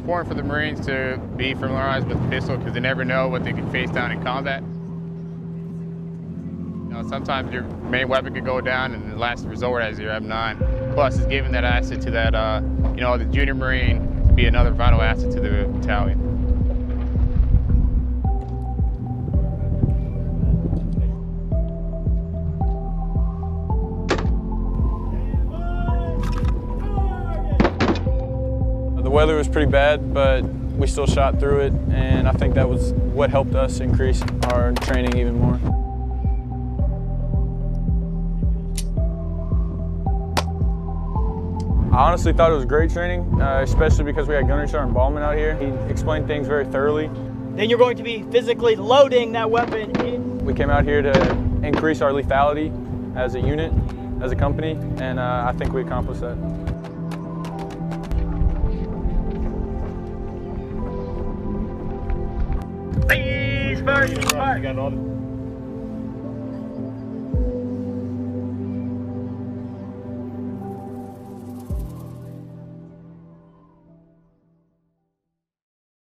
important for the Marines to be familiarized with the pistol because they never know what they can face down in combat. Sometimes your main weapon could go down, and the last resort as your M9. Plus, it's giving that asset to that, the junior Marine to be another vital asset to the battalion. The weather was pretty bad, but we still shot through it, and I think that was what helped us increase our training even more. I honestly thought it was great training, especially because we had gunnery sergeant Ballman out here. He explained things very thoroughly. Then you're going to be physically loading that weapon in. We came out here to increase our lethality as a unit, as a company, and I think we accomplished that. Please, first,